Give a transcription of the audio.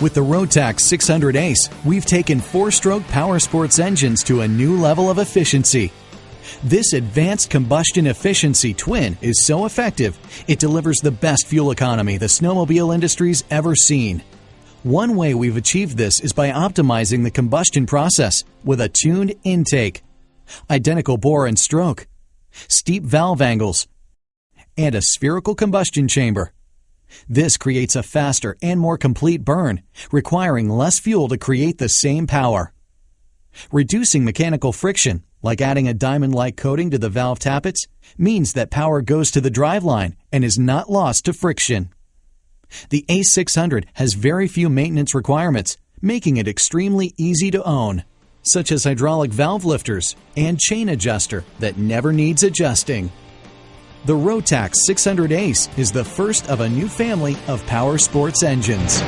With the Rotax 600 Ace, we've taken 4-stroke power sports engines to a new level of efficiency. This advanced combustion efficiency twin is so effective, it delivers the best fuel economy the snowmobile industry's ever seen. One way we've achieved this is by optimizing the combustion process with a tuned intake, identical bore and stroke, steep valve angles, and a spherical combustion chamber. This creates a faster and more complete burn, requiring less fuel to create the same power. Reducing mechanical friction, like adding a diamond-like coating to the valve tappets, means that power goes to the driveline and is not lost to friction. The Ace 600 has very few maintenance requirements, making it extremely easy to own, such as hydraulic valve lifters and chain adjuster that never needs adjusting. The Rotax 600 Ace is the first of a new family of power sports engines.